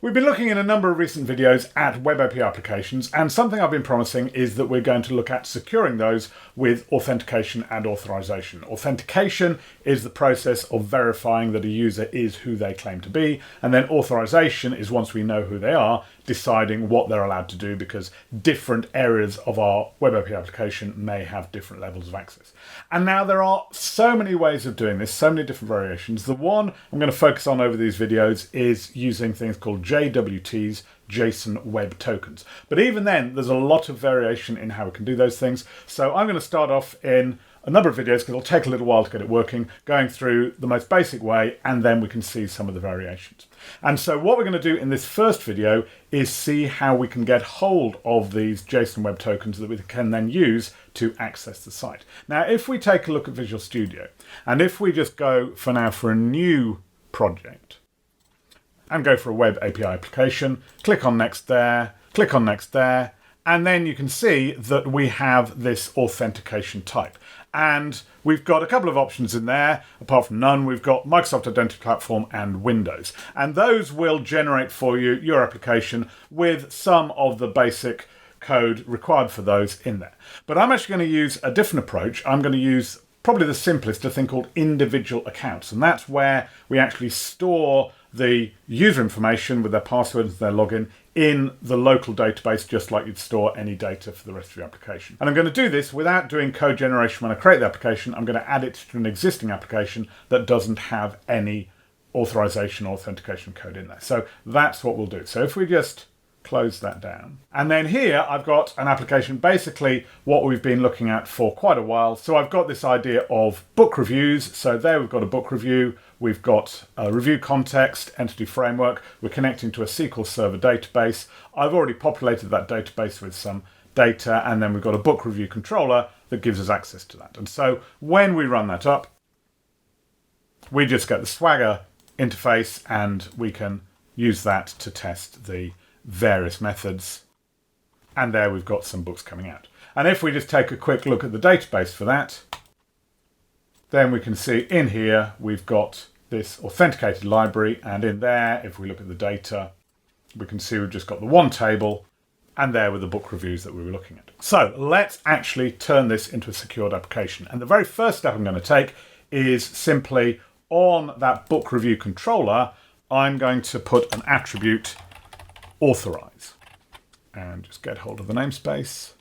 We've been looking in a number of recent videos at Web API applications, and something I've been promising is that we're going to look at securing those with authentication and authorization. Authentication is the process of verifying that a user is who they claim to be, and then authorization is, once we know who they are, deciding what they're allowed to do, because different areas of our Web API application may have different levels of access. And now there are so many ways of doing this, so many different variations. The one I'm going to focus on over these videos is using things called JWTs, JSON Web Tokens. But even then, there's a lot of variation in how we can do those things. So I'm going to start off in a number of videos, because it'll take a little while to get it working, going through the most basic way, and then we can see some of the variations. And so what we're going to do in this first video is see how we can get hold of these JSON Web Tokens that we can then use to access the site. Now, if we take a look at Visual Studio, and if we just go for now for a new project, and go for a Web API application, click on Next there, click on Next there, and then you can see that we have this authentication type. And we've got a couple of options in there. Apart from none, we've got Microsoft Identity Platform and Windows. And those will generate for you your application with some of the basic code required for those in there. But I'm actually going to use a different approach. I'm going to use probably the simplest, a thing called individual accounts. And that's where we actually store the user information with their password and their login in the local database, just like you'd store any data for the rest of your application. And I'm going to do this without doing code generation when I create the application. I'm going to add it to an existing application that doesn't have any authorization or authentication code in there. So that's what we'll do. So if we just close that down. And then here I've got an application, basically what we've been looking at for quite a while. So I've got this idea of book reviews. So there we've got a book review. We've got a review context, entity framework. We're connecting to a SQL Server database. I've already populated that database with some data, and then we've got a book review controller that gives us access to that. And so when we run that up, we just get the Swagger interface, and we can use that to test the various methods. And there we've got some books coming out. And if we just take a quick look at the database for that, then we can see in here we've got this authenticated library, and in there, if we look at the data, we can see we've just got the one table, and there were the book reviews that we were looking at. So let's actually turn this into a secured application. And the very first step I'm going to take is simply on that book review controller, I'm going to put an attribute authorize, and just get hold of the namespace.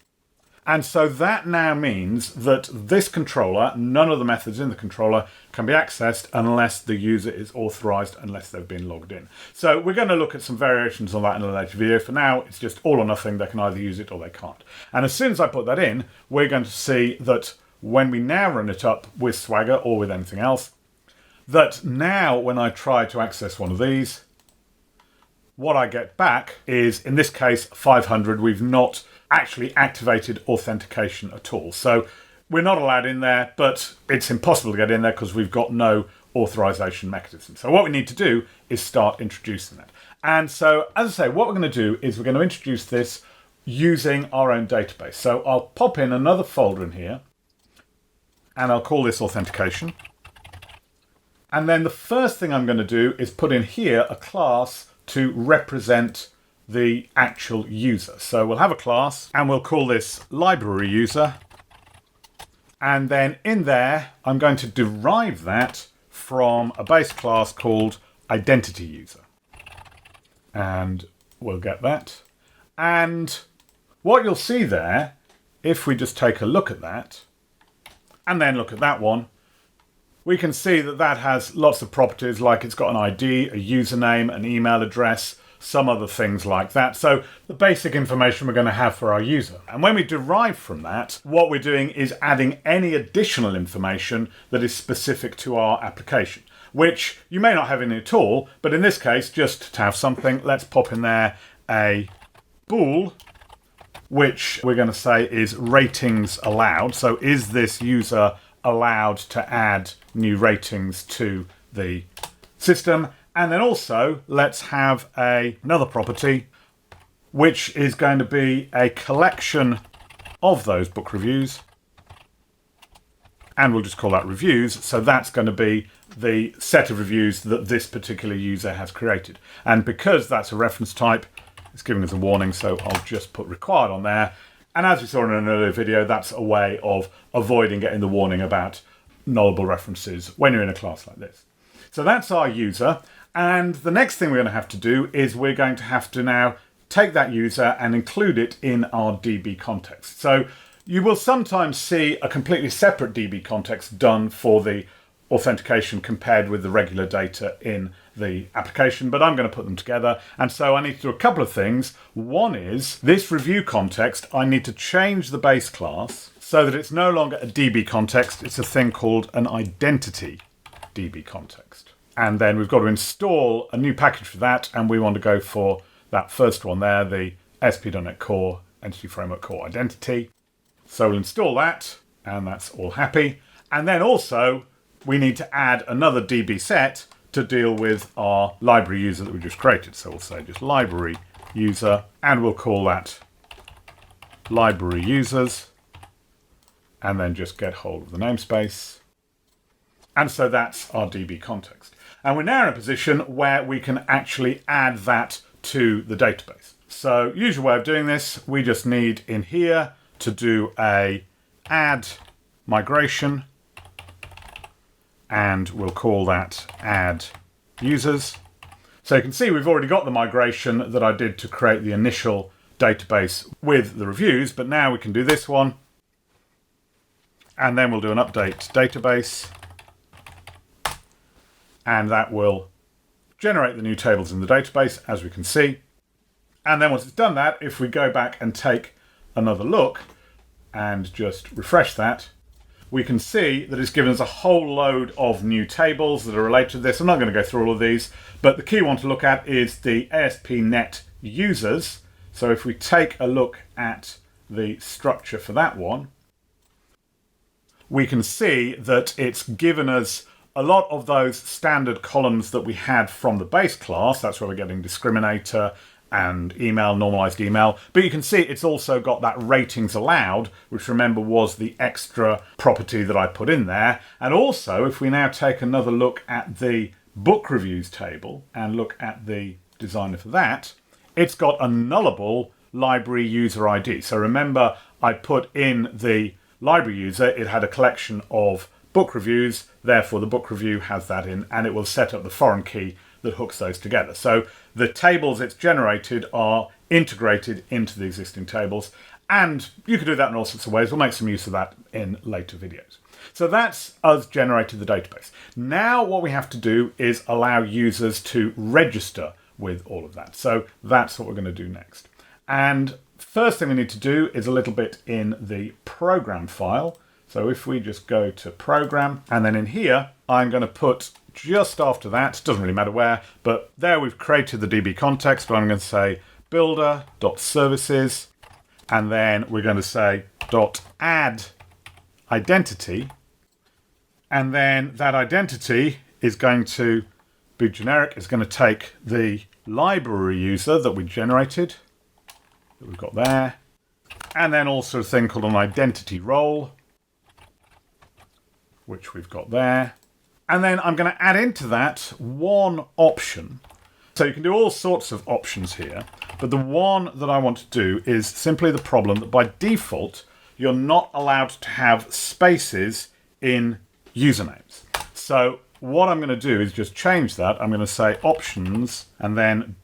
And so that now means that this controller, none of the methods in the controller can be accessed unless the user is authorized, unless they've been logged in. So we're going to look at some variations on that in a later video. For now, it's just all or nothing. They can either use it or they can't. And as soon as I put that in, we're going to see that when we now run it up with Swagger or with anything else, that now when I try to access one of these, what I get back is, in this case, 500. We've not actually activated authentication at all. So we're not allowed in there, but it's impossible to get in there because we've got no authorization mechanism. So what we need to do is start introducing that. And so, as I say, what we're going to do is we're going to introduce this using our own database. So I'll pop in another folder in here, and I'll call this authentication. And then the first thing I'm going to do is put in here a class to represent the actual user. So we'll have a class, and we'll call this library user. And then in there, I'm going to derive that from a base class called IdentityUser. And we'll get that. And what you'll see there, if we just take a look at that, and then look at that one, we can see that that has lots of properties, like it's got an ID, a username, an email address, some other things like that. So the basic information we're going to have for our user. And when we derive from that, what we're doing is adding any additional information that is specific to our application, which you may not have any at all, but in this case, just to have something, let's pop in there a bool, which we're going to say is ratings allowed. So is this user allowed to add new ratings to the system? And then also, let's have another property, which is going to be a collection of those book reviews. and we'll just call that reviews. So that's going to be the set of reviews that this particular user has created. And because that's a reference type, it's giving us a warning, so I'll just put required on there. And as we saw in an earlier video, that's a way of avoiding getting the warning about nullable references when you're in a class like this. So that's our user. And the next thing we're going to have to do is we're going to have to now take that user and include it in our DB context. So you will sometimes see a completely separate DB context done for the authentication compared with the regular data in the application, but I'm going to put them together. And so I need to do a couple of things. One is this review context, I need to change the base class so that it's no longer a DB context, it's a thing called an identity DB context. And then we've got to install a new package for that, and we want to go for that first one there, the ASP.NET Core Entity Framework Core Identity. So we'll install that, and that's all happy. And then also, we need to add another DB set to deal with our library user that we just created. So we'll say just library user, and we'll call that library users, and then just get hold of the namespace. And so that's our DB context. And we're now in a position where we can actually add that to the database. So usual way of doing this, we just need in here to do a add migration, and we'll call that add users. So you can see we've already got the migration that I did to create the initial database with the reviews, but now we can do this one, and then we'll do an update database, and that will generate the new tables in the database, as we can see. And then once it's done that, if we go back and take another look and just refresh that, we can see that it's given us a whole load of new tables that are related to this. I'm not going to go through all of these, but the key one to look at is the ASP.NET users. So if we take a look at the structure for that one, we can see that it's given us a lot of those standard columns that we had from the base class. That's where we're getting discriminator and email, normalized email. But you can see it's also got that ratings allowed, which remember was the extra property that I put in there. And also, if we now take another look at the book reviews table and look at the designer for that, it's got a nullable library user ID. So remember, I put in the library user, it had a collection of book reviews, therefore the book review has that in, and it will set up the foreign key that hooks those together. So the tables it's generated are integrated into the existing tables, and you can do that in all sorts of ways. We'll make some use of that in later videos. So that's us generated the database. Now what we have to do is allow users to register with all of that. So that's what we're going to do next. And first thing we need to do is a little bit in the program file. So if we just go to program, and then in here, I'm going to put just after that, doesn't really matter where, but there we've created the DB context, but I'm going to say builder.services, and then we're going to say .add identity, and then that identity is going to be generic. It's going to take the library user that we generated, that we've got there, and then also a thing called an identity role, which we've got there. And then I'm going to add into that one option. So you can do all sorts of options here, but the one that I want to do is simply the problem that by default, you're not allowed to have spaces in usernames. So what I'm going to do is just change that. I'm going to say options and then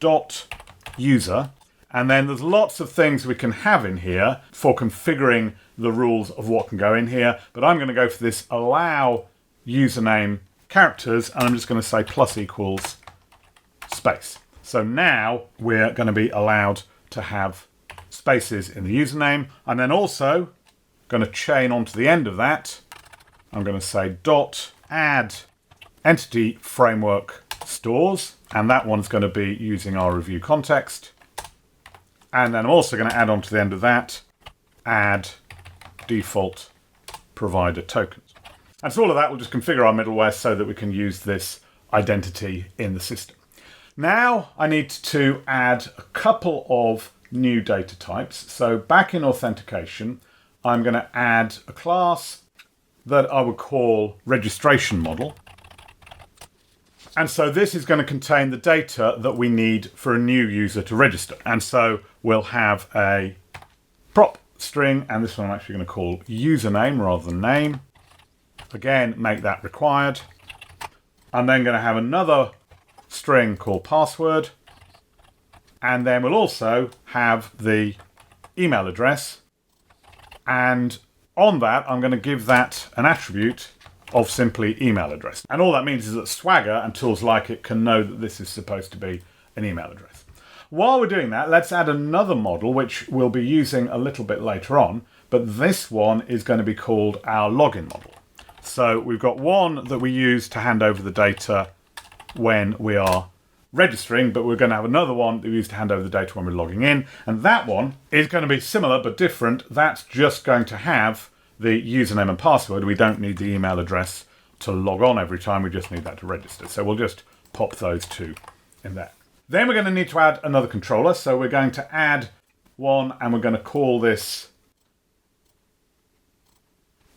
.user. And then there's lots of things we can have in here for configuring the rules of what can go in here. But I'm going to go for this allow username characters, and I'm just going to say plus equals space. So now we're going to be allowed to have spaces in the username. And then also going to chain onto the end of that. I'm going to say .add entity framework stores, and that one's going to be using our review context. And then I'm also going to add on to the end of that, add default provider tokens. And so all of that will just configure our middleware so that we can use this identity in the system. Now I need to add a couple of new data types. So back in authentication, I'm going to add a class that I would call registration model. And so this is going to contain the data that we need for a new user to register. And so we'll have a prop string, and this one I'm actually going to call username rather than name. Again, make that required. I'm then going to have another string called password. And then we'll also have the email address. And on that, I'm going to give that an attribute of simply email address. And all that means is that Swagger and tools like it can know that this is supposed to be an email address. While we're doing that, let's add another model, which we'll be using a little bit later on. But this one is going to be called our login model. So we've got one that we use to hand over the data when we are registering, but we're going to have another one that we use to hand over the data when we're logging in. And that one is going to be similar but different. That's just going to have the username and password. We don't need the email address to log on every time. We just need that to register. So we'll just pop those two in there. Then we're going to need to add another controller. So we're going to add one, and we're going to call this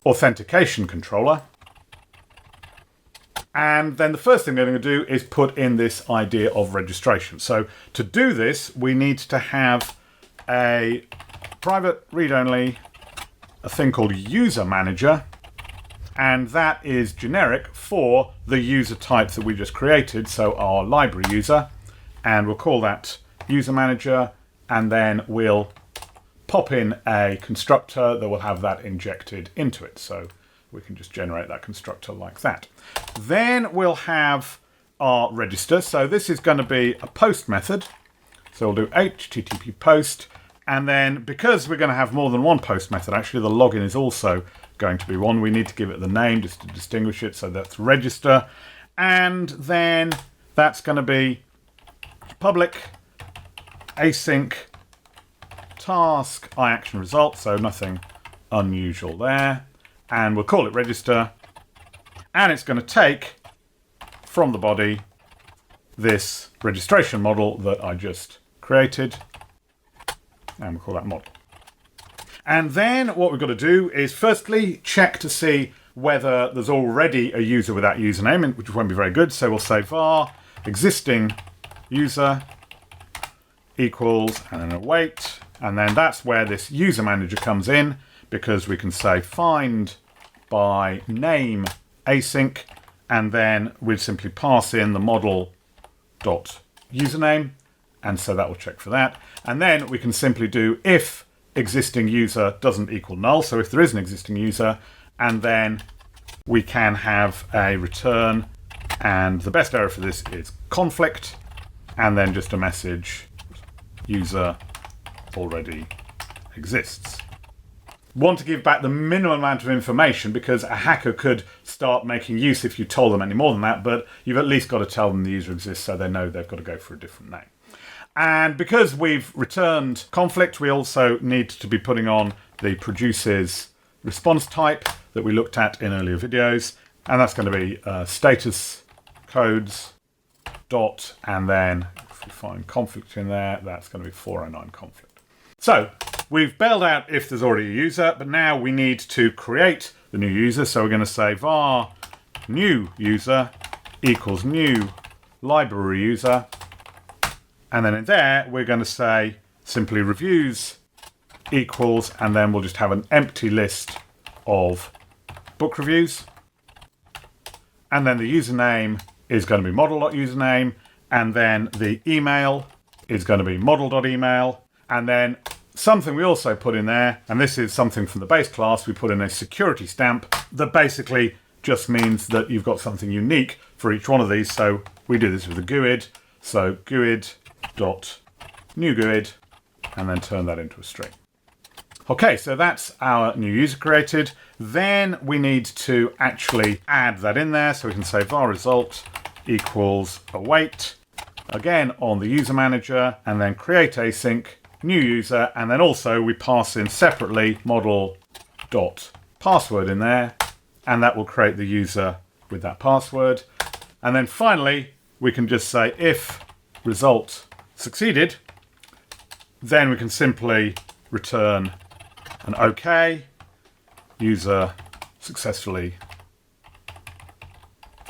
Authentication controller. And then the first thing we're going to do is put in this idea of registration. So to do this, we need to have a private read-only, a thing called user manager, and that is generic for the user type that we just created, so our library user, and we'll call that user manager, and then we'll pop in a constructor that will have that injected into it. So we can just generate that constructor like that. Then we'll have our register. So this is going to be a post method. So we'll do HTTP post. And then because we're going to have more than one post method, actually the login is also going to be one. We need to give it the name just to distinguish it. So that's register. And then that's going to be public async task iAction result. So nothing unusual there. And we'll call it register. And it's going to take from the body this registration model that I just created. And we'll call that model. And then what we've got to do is firstly check to see whether there's already a user with that username, which won't be very good. So we'll say var existing user equals and then await. And then that's where this user manager comes in, because we can say find by name async, and then we'd simply pass in the model dot username, and so that will check for that. And then we can simply do if existing user doesn't equal null, so if there is an existing user, and then we can have a return, and the best error for this is conflict, and then just a message user already exists. Want to give back the minimum amount of information, because a hacker could start making use if you told them any more than that, but you've at least got to tell them the user exists so they know they've got to go for a different name. And because we've returned conflict, we also need to be putting on the produces response type that we looked at in earlier videos, and that's going to be status codes dot, and then if we find conflict in there, that's going to be 409 conflict. So we've bailed out if there's already a user, but now we need to create the new user. So we're going to say var new user equals new library user. And then in there, we're going to say simply reviews equals, and then we'll just have an empty list of book reviews. And then the username is going to be model.username. And then the email is going to be model.email. And then something we also put in there, and this is something from the base class, we put in a security stamp that basically just means that you've got something unique for each one of these. So we do this with a GUID. So GUID.new GUID, and then turn that into a string. Okay, so that's our new user created. Then we need to actually add that in there. So we can say var result equals await, again on the user manager, and then create async new user, and then also we pass in separately model dot password in there, and that will create the user with that password. And then finally we can just say if result succeeded, then we can simply return an OK user successfully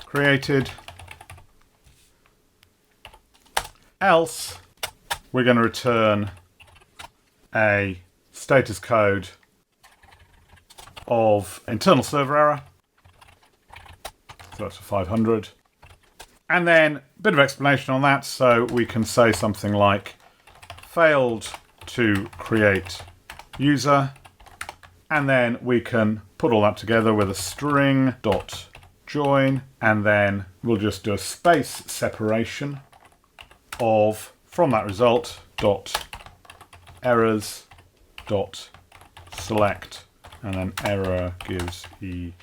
created. Else, we're going to return a status code of internal server error. So that's a 500. And then a bit of explanation on that. So we can say something like failed to create user. And then we can put all that together with a string dot join. And then we'll just do a space separation of from that result dot errors dot select. And then error gives e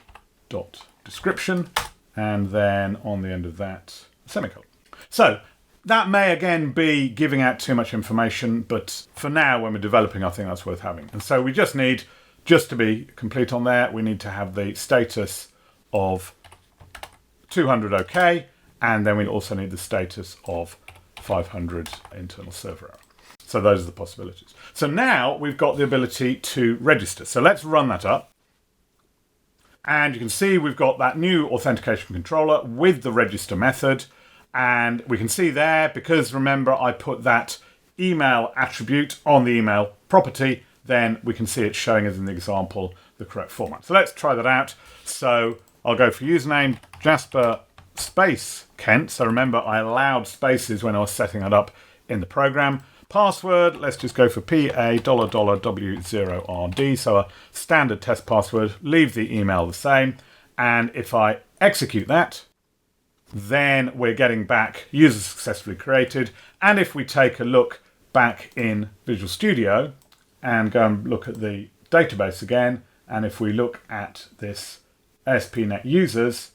dot description. And then on the end of that, semicolon. So that may again be giving out too much information, but for now, when we're developing, I think that's worth having. And so we just need, just to be complete on there, we need to have the status of 200 OK, and then we also need the status of 500 internal server error. So those are the possibilities. So now we've got the ability to register. So let's run that up. And you can see we've got that new authentication controller with the register method. And we can see there, because remember I put that email attribute on the email property, then we can see it showing us in the example the correct format. So let's try that out. So I'll go for username, Jasper space Kent. So remember I allowed spaces when I was setting it up in the program. Password, let's just go for PA$W0RD, so a standard test password, leave the email the same, and if I execute that, then we're getting back user successfully created. And if we take a look back in Visual Studio and go and look at the database again, and if we look at this ASP.NET users,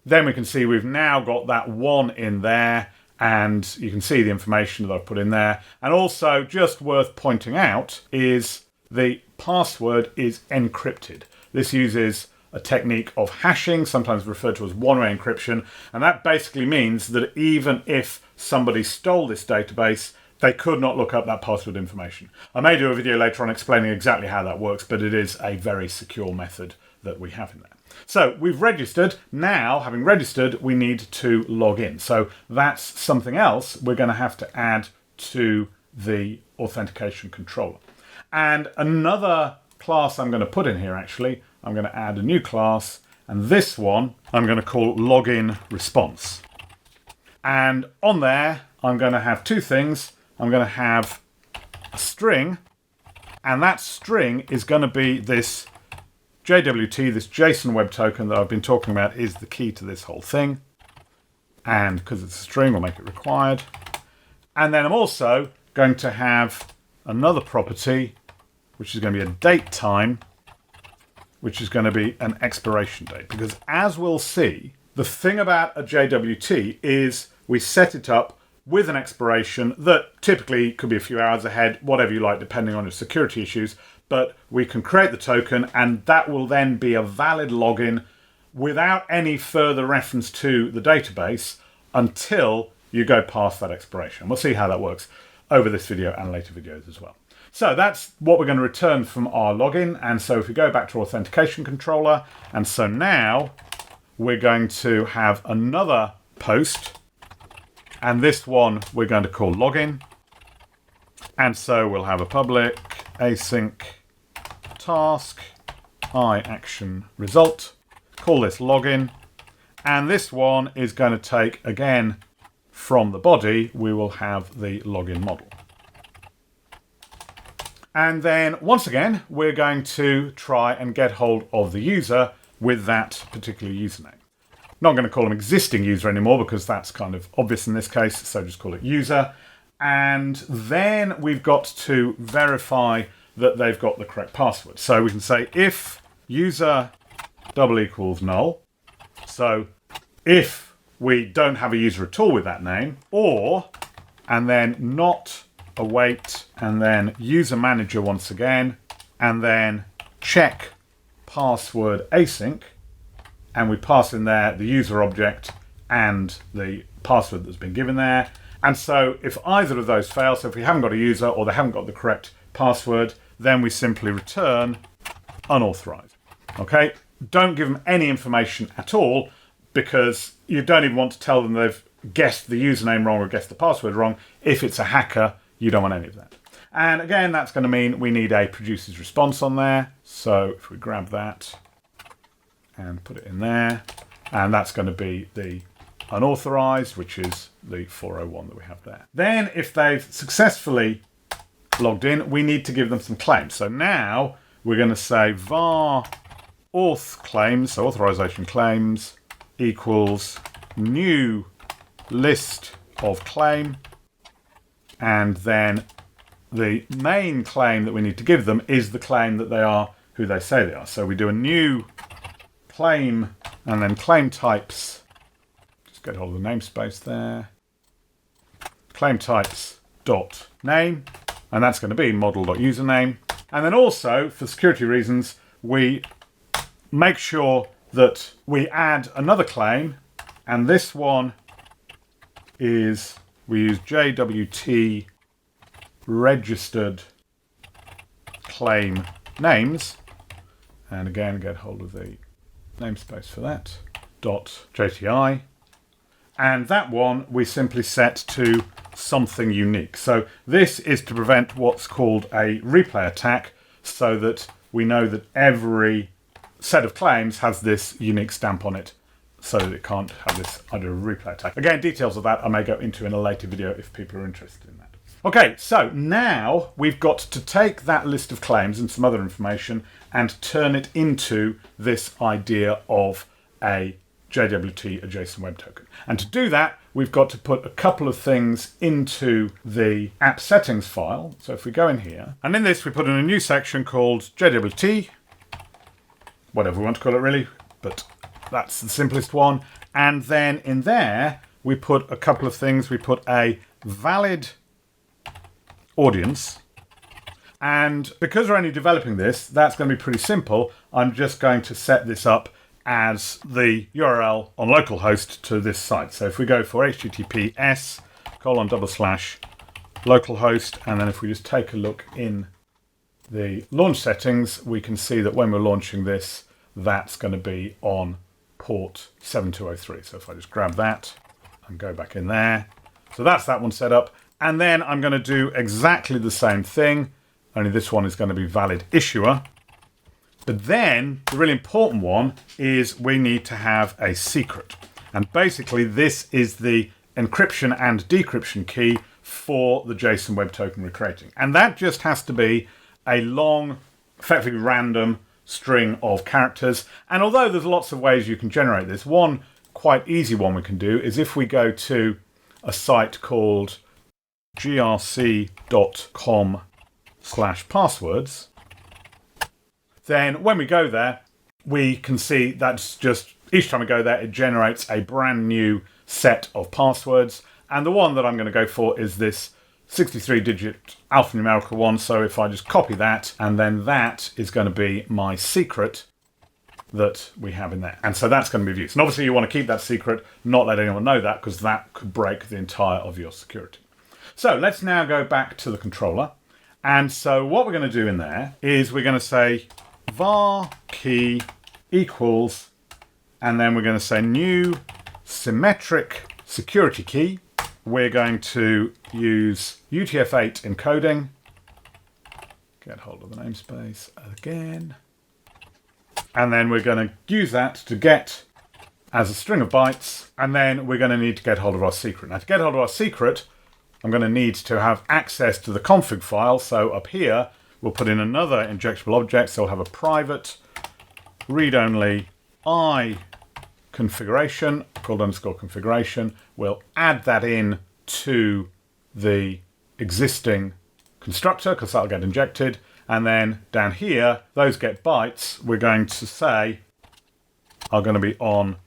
then we can see we've now got that one in there. And you can see the information that I've put in there. And also, just worth pointing out, is the password is encrypted. This uses a technique of hashing, sometimes referred to as one-way encryption. And that basically means that even if somebody stole this database, they could not look up that password information. I may do a video later on explaining exactly how that works, but it is a very secure method that we have in there. So we've registered. Now, having registered, we need to log in. So that's something else we're going to have to add to the authentication controller. And another class I'm going to put in here, actually, I'm going to add a new class. And this one I'm going to call login response. And on there, I'm going to have two things. I'm going to have a string, and that string is going to be this JWT, this JSON Web Token that I've been talking about, is the key to this whole thing. And because it's a string, we'll make it required. And then I'm also going to have another property, which is going to be a date time, which is going to be an expiration date. Because as we'll see, the thing about a JWT is we set it up with an expiration that typically could be a few hours ahead, whatever you like, depending on your security issues. But we can create the token, and that will then be a valid login without any further reference to the database until you go past that expiration. We'll see how that works over this video and later videos as well. So that's what we're going to return from our login. And so if we go back to authentication controller, and so now we're going to have another post, and this one we're going to call login. And so we'll have a public async task action result, call this login, and this one is going to take, again, from the body, we will have the login model. And then once again, we're going to try and get hold of the user with that particular username. Not going to call them existing user anymore because that's kind of obvious in this case, so just call it user. And then we've got to verify that they've got the correct password. So we can say if user double equals null, so if we don't have a user at all with that name, or, and then not await, and then user manager once again, and then check password async, and we pass in there the user object and the password that's been given there. And so if either of those fail, so if we haven't got a user or they haven't got the correct password, then we simply return unauthorized. Okay, don't give them any information at all, because you don't even want to tell them they've guessed the username wrong or guessed the password wrong. If it's a hacker, you don't want any of that. And again, that's going to mean we need a producer's response on there. So if we grab that and put it in there, and that's going to be the unauthorized, which is the 401 that we have there. Then if they've successfully logged in, we need to give them some claims. So now we're going to say var auth claims, so authorization claims, equals new list of claim, and then the main claim that we need to give them is the claim that they are who they say they are. So we do a new claim and then claim types. Just get hold of the namespace there. Claim types dot name, and that's going to be model.username. And then also, for security reasons, we make sure that we add another claim, and this one is, we use JWT registered claim names, and again get hold of the namespace for that, .jti, and that one we simply set to something unique. So this is to prevent what's called a replay attack, so that we know that every set of claims has this unique stamp on it, so that it can't have this idea of replay attack. Again, details of that I may go into in a later video if people are interested in that. Okay, so now we've got to take that list of claims and some other information and turn it into this idea of a JWT, a JSON Web Token. And to do that, we've got to put a couple of things into the app settings file. So if we go in here, and in this we put in a new section called JWT, whatever we want to call it really, but that's the simplest one. And then in there, we put a couple of things. We put a valid audience. And because we're only developing this, that's going to be pretty simple. I'm just going to set this up as the URL on localhost to this site. So if we go for https://localhost, and then if we just take a look in the launch settings, we can see that when we're launching this, that's going to be on port 7203. So if I just grab that and go back in there. So that's that one set up. And then I'm going to do exactly the same thing, only this one is going to be valid issuer. But then the really important one is we need to have a secret. And basically this is the encryption and decryption key for the JSON Web Token we're creating. And that just has to be a long, effectively random string of characters. And although there's lots of ways you can generate this, one quite easy one we can do is if we go to a site called grc.com/passwords, then when we go there, we can see that's just, each time we go there, it generates a brand new set of passwords. And the one that I'm going to go for is this 63-digit alphanumerical one. So if I just copy that, and then that is going to be my secret that we have in there. And so that's going to be used. And obviously you want to keep that secret, not let anyone know that, because that could break the entire of your security. So let's now go back to the controller. And so what we're going to do in there is we're going to say var key equals, and then we're going to say new symmetric security key. We're going to use UTF-8 encoding. Get hold of the namespace again. And then we're going to use that to get as a string of bytes. And then we're going to need to get hold of our secret. Now to get hold of our secret, I'm going to need to have access to the config file. So up here, we'll put in another injectable object. So we'll have a private read-only I configuration called _configuration. We'll add that in to the existing constructor because that'll get injected. And then down here, those get bytes, we're going to say are going to be on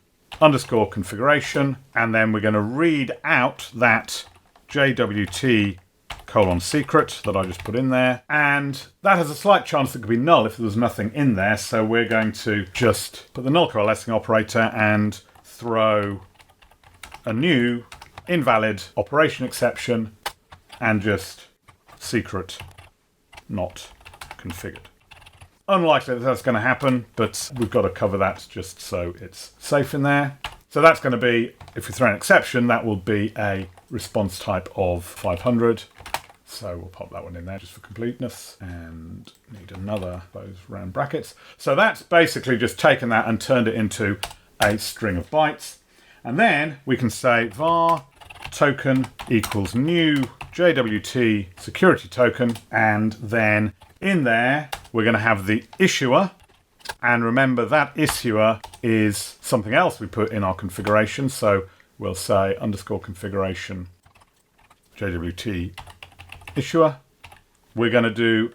_configuration. And then we're going to read out that JWT :secret that I just put in there. And that has a slight chance that it could be null if there's nothing in there. So we're going to just put the null coalescing operator and throw a new invalid operation exception and just secret not configured. Unlikely that that's going to happen, but we've got to cover that just so it's safe in there. So that's going to be, if we throw an exception, that will be a response type of 500. So we'll pop that one in there just for completeness, and need another those round brackets. So that's basically just taken that and turned it into a string of bytes. And then we can say var token equals new JWT security token, and then in there we're going to have the issuer. And remember, that issuer is something else we put in our configuration. So we'll say underscore configuration JWT issuer. We're going to do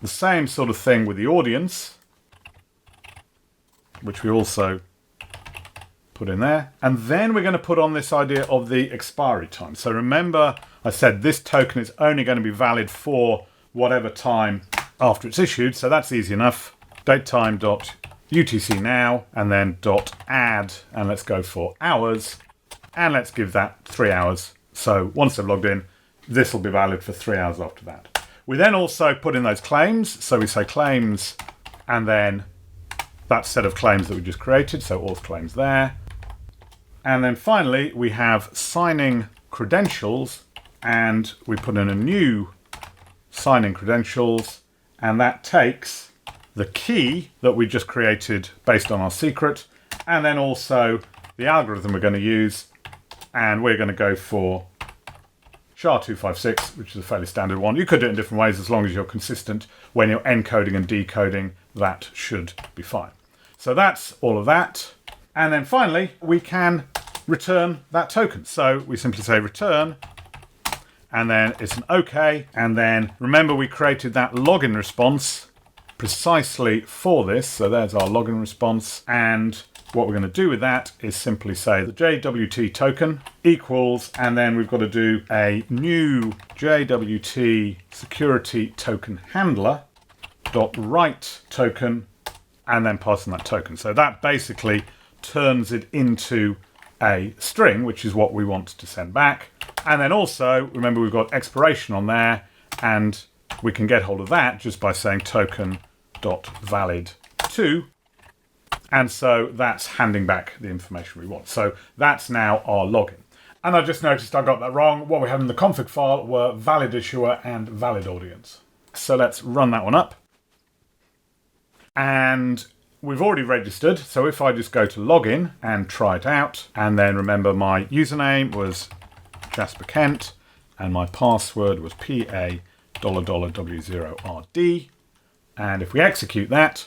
the same sort of thing with the audience, which we also put in there. And then we're going to put on this idea of the expiry time. So remember, I said this token is only going to be valid for whatever time after it's issued. So that's easy enough. datetime.utc now, and then .add, and let's go for hours, and let's give that 3 hours. So once they've logged in, this will be valid for 3 hours after that. We then also put in those claims. So we say claims, and then that set of claims that we just created. So auth claims there. And then finally, we have signing credentials, and we put in a new signing credentials, and that takes the key that we just created based on our secret, and then also the algorithm we're going to use, and we're going to go for SHA-256, which is a fairly standard one. You could do it in different ways as long as you're consistent when you're encoding and decoding. That should be fine. So that's all of that. And then finally, we can return that token. So we simply say return, and then it's an OK. And then remember, we created that login response precisely for this. So there's our login response. And what we're going to do with that is simply say the JWT token equals, and then we've got to do a new JWT security token handler dot write token, and then pass in that token. So that basically turns it into a string, which is what we want to send back. And then also, remember, we've got expiration on there, and we can get hold of that just by saying token.valid2. And so that's handing back the information we want. So that's now our login. And I just noticed I got that wrong. What we had in the config file were valid issuer and valid audience. So let's run that one up. And we've already registered. So if I just go to login and try it out, and then remember my username was Jasper Kent, and my password was PA$W0RD. And if we execute that,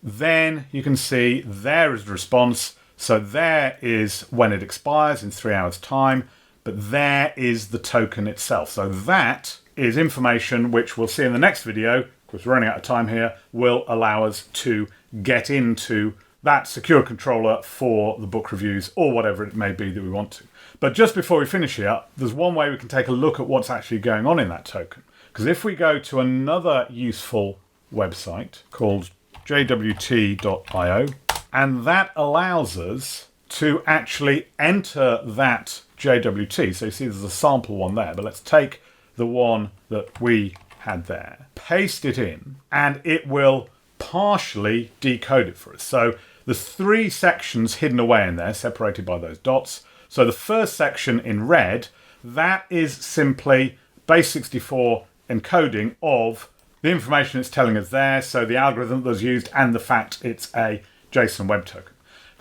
then you can see there is the response. So there is when it expires in 3 hours time, but there is the token itself. So that is information which we'll see in the next video, because we're running out of time here, will allow us to get into that secure controller for the book reviews or whatever it may be that we want to. But just before we finish here, there's one way we can take a look at what's actually going on in that token. Because if we go to another useful website called JWT.io, and that allows us to actually enter that JWT. So you see there's a sample one there, but let's take the one that we had there, paste it in, and it will partially decode it for us. So there's 3 sections hidden away in there, separated by those dots. So the first section in red, that is simply base64 encoding of the information it's telling us there, so the algorithm that was used and the fact it's a JSON Web Token.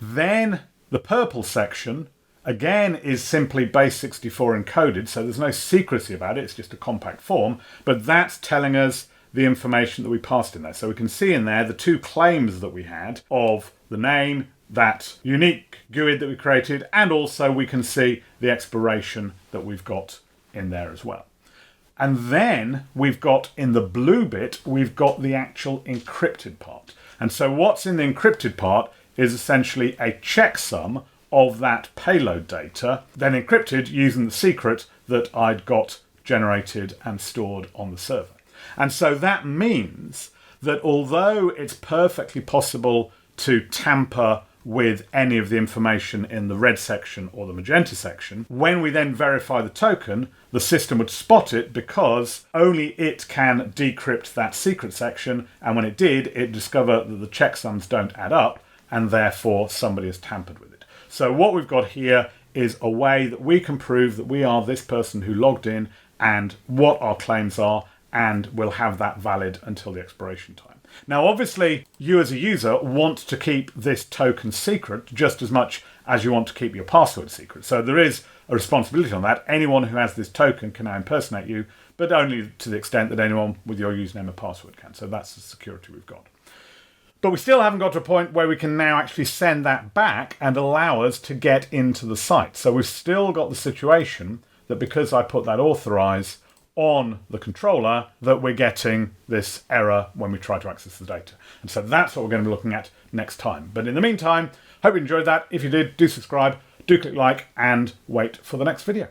Then the purple section, again, is simply base64 encoded, so there's no secrecy about it, it's just a compact form, but that's telling us the information that we passed in there. So we can see in there the 2 claims that we had of the name, that unique GUID that we created, and also we can see the expiration that we've got in there as well. And then we've got in the blue bit, we've got the actual encrypted part. And so what's in the encrypted part is essentially a checksum of that payload data, then encrypted using the secret that I'd got generated and stored on the server. And so that means that although it's perfectly possible to tamper with any of the information in the red section or the magenta section. When we then verify the token, the system would spot it because only it can decrypt that secret section, and when it did, it discovered that the checksums don't add up, and therefore somebody has tampered with it. So what we've got here is a way that we can prove that we are this person who logged in and what our claims are, and we'll have that valid until the expiration time. Now, obviously, you as a user want to keep this token secret just as much as you want to keep your password secret. So there is a responsibility on that. Anyone who has this token can now impersonate you, but only to the extent that anyone with your username and password can. So that's the security we've got. But we still haven't got to a point where we can now actually send that back and allow us to get into the site. So we've still got the situation that because I put that authorize on the controller, that we're getting this error when we try to access the data. And so that's what we're going to be looking at next time. But in the meantime, hope you enjoyed that. If you did, do subscribe, do click like, and wait for the next video.